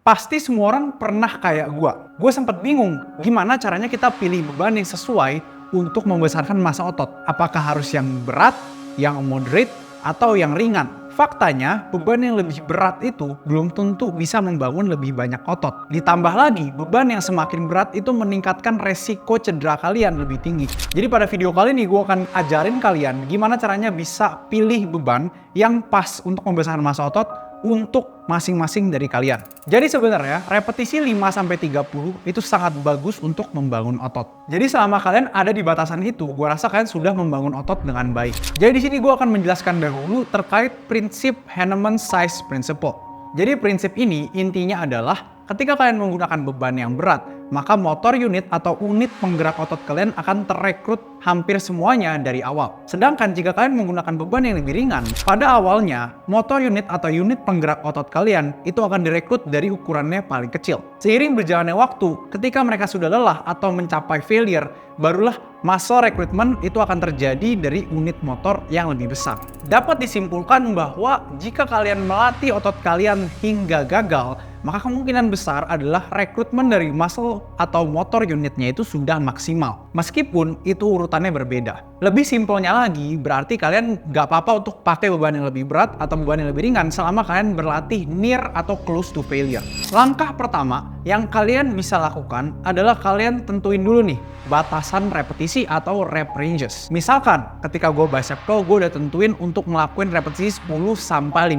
Pasti semua orang pernah kayak gua. Gue sempet bingung gimana caranya kita pilih beban yang sesuai untuk membesarkan massa otot. Apakah harus yang berat, yang moderate, atau yang ringan? Faktanya, beban yang lebih berat itu belum tentu bisa membangun lebih banyak otot. Ditambah lagi, beban yang semakin berat itu meningkatkan resiko cedera kalian lebih tinggi. Jadi pada video kali ini gue akan ajarin kalian gimana caranya bisa pilih beban yang pas untuk membesarkan massa otot untuk masing-masing dari kalian. Jadi sebenarnya repetisi 5-30 itu sangat bagus untuk membangun otot. Jadi selama kalian ada di batasan itu, gue rasa kalian sudah membangun otot dengan baik. Jadi di sini gue akan menjelaskan dahulu terkait prinsip Henneman Size Principle. Jadi prinsip ini intinya adalah ketika kalian menggunakan beban yang berat, maka motor unit atau unit penggerak otot kalian akan terekrut hampir semuanya dari awal. Sedangkan jika kalian menggunakan beban yang lebih ringan, pada awalnya motor unit atau unit penggerak otot kalian itu akan direkrut dari ukurannya paling kecil. Seiring berjalannya waktu, ketika mereka sudah lelah atau mencapai failure, barulah muscle recruitment itu akan terjadi dari unit motor yang lebih besar. Dapat disimpulkan bahwa jika kalian melatih otot kalian hingga gagal, maka kemungkinan besar adalah rekrutmen dari muscle atau motor unitnya itu sudah maksimal. Meskipun itu urutannya berbeda. Lebih simpelnya lagi, berarti kalian gak apa-apa untuk pakai beban yang lebih berat atau beban yang lebih ringan selama kalian berlatih near atau close to failure. Langkah pertama yang kalian bisa lakukan adalah kalian tentuin dulu nih batasan repetisi atau rep ranges. Misalkan ketika gue bicep curl, gue udah tentuin untuk ngelakuin repetisi 10-15.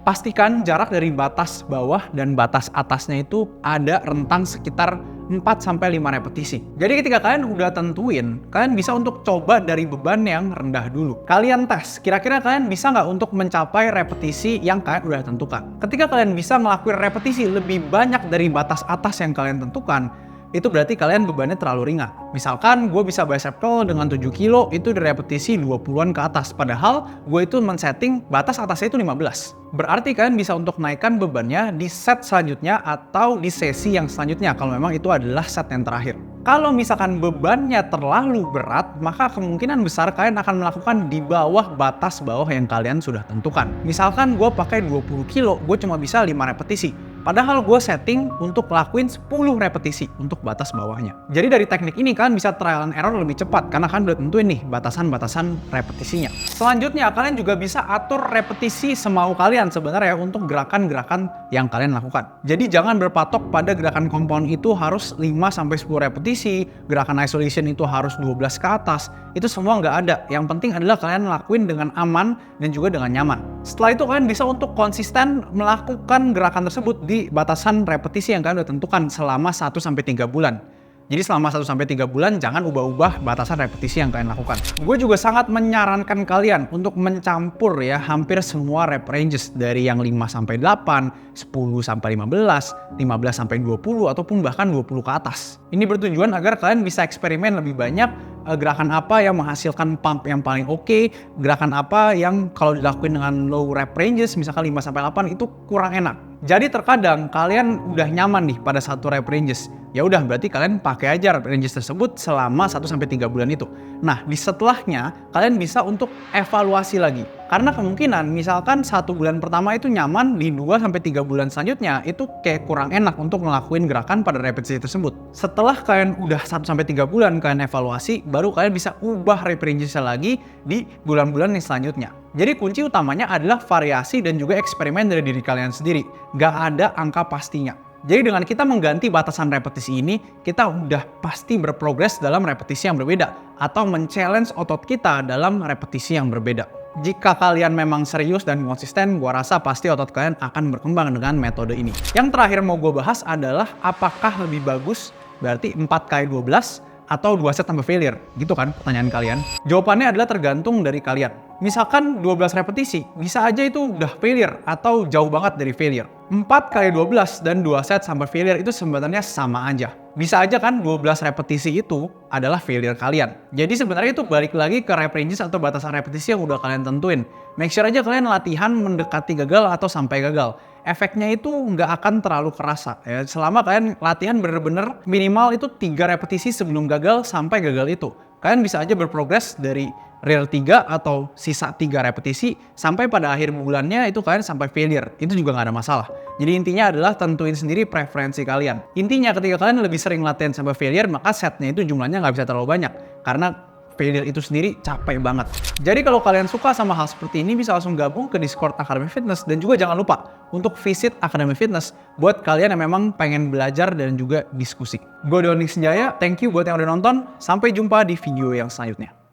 Pastikan jarak dari batas bawah dan batas atasnya itu ada rentang sekitar 4-5 repetisi. Jadi ketika kalian udah tentuin, kalian bisa untuk coba dari beban yang rendah dulu. Kalian tes, kira-kira kalian bisa nggak untuk mencapai repetisi yang kalian udah tentukan. Ketika kalian bisa ngelakuin repetisi lebih banyak dari batas atas yang kalian tentukan, itu berarti kalian bebannya terlalu ringan. Misalkan gue bisa bicep curl dengan 7 kilo itu di repetisi 20-an ke atas. Padahal gue itu men-setting batas atasnya itu 15. Berarti kalian bisa untuk naikkan bebannya di set selanjutnya atau di sesi yang selanjutnya kalau memang itu adalah set yang terakhir. Kalau misalkan bebannya terlalu berat, maka kemungkinan besar kalian akan melakukan di bawah batas bawah yang kalian sudah tentukan. Misalkan gue pakai 20 kilo, gue cuma bisa 5 repetisi. Padahal gue setting untuk lakuin 10 repetisi untuk batas bawahnya. Jadi dari teknik ini kalian bisa trial and error lebih cepat karena kalian udah tentuin nih batasan-batasan repetisinya. Selanjutnya kalian juga bisa atur repetisi semau kalian sebenarnya untuk gerakan-gerakan yang kalian lakukan. Jadi jangan berpatok pada gerakan compound itu harus 5-10 repetisi, gerakan isolation itu harus 12 ke atas. Itu semua nggak ada. Yang penting adalah kalian lakuin dengan aman dan juga dengan nyaman. Setelah itu kalian bisa untuk konsisten melakukan gerakan tersebut di batasan repetisi yang kalian udah tentukan selama 1-3 bulan. Jadi selama 1-3 bulan jangan ubah-ubah batasan repetisi yang kalian lakukan. Gue juga sangat menyarankan kalian untuk mencampur ya hampir semua rep ranges dari yang 5-8, 10-15, 15-20 ataupun bahkan 20 ke atas. Ini bertujuan agar kalian bisa eksperimen lebih banyak gerakan apa yang menghasilkan pump yang paling oke, gerakan apa yang kalau dilakuin dengan low rep ranges misalkan 5-8 itu kurang enak. Jadi terkadang kalian udah nyaman nih pada satu rep ranges. Ya udah berarti kalian pakai aja rep ranges tersebut selama 1-3 bulan itu. Nah, di setelahnya kalian bisa untuk evaluasi lagi. Karena kemungkinan misalkan 1 bulan pertama itu nyaman, di 2-3 bulan selanjutnya itu kayak kurang enak untuk ngelakuin gerakan pada repetisi tersebut. Setelah kalian udah 1-3 bulan kalian evaluasi, baru kalian bisa ubah rep ranges lagi di bulan-bulan yang selanjutnya. Jadi kunci utamanya adalah variasi dan juga eksperimen dari diri kalian sendiri. Gak ada angka pastinya. Jadi dengan kita mengganti batasan repetisi ini, kita udah pasti berprogres dalam repetisi yang berbeda atau men-challenge otot kita dalam repetisi yang berbeda. Jika kalian memang serius dan konsisten, gua rasa pasti otot kalian akan berkembang dengan metode ini. Yang terakhir mau gue bahas adalah apakah lebih bagus berarti 4x12 atau 2 set sampai failure? Gitu kan pertanyaan kalian? Jawabannya adalah tergantung dari kalian. Misalkan 12 repetisi, bisa aja itu udah failure atau jauh banget dari failure. 4x12 dan 2 set sampai failure itu sebenarnya sama aja. Bisa aja kan 12 repetisi itu adalah failure kalian. Jadi sebenarnya itu balik lagi ke rep ranges atau batasan repetisi yang udah kalian tentuin. Make sure aja kalian latihan mendekati gagal atau sampai gagal. Efeknya itu nggak akan terlalu kerasa ya. Selama kalian latihan bener-bener minimal itu 3 repetisi sebelum gagal sampai gagal itu. Kalian bisa aja berprogres dari real 3 atau sisa 3 repetisi sampai pada akhir bulannya itu kalian sampai failure. Itu juga nggak ada masalah. Jadi intinya adalah tentuin sendiri preferensi kalian. Intinya ketika kalian lebih sering latihan sampai failure, maka setnya itu jumlahnya nggak bisa terlalu banyak. Karena failure itu sendiri capek banget. Jadi kalau kalian suka sama hal seperti ini, bisa langsung gabung ke Discord Academy Fitness. Dan juga jangan lupa untuk visit Academy Fitness buat kalian yang memang pengen belajar dan juga diskusi. Gue Doni Senjaya, thank you buat yang udah nonton. Sampai jumpa di video yang selanjutnya.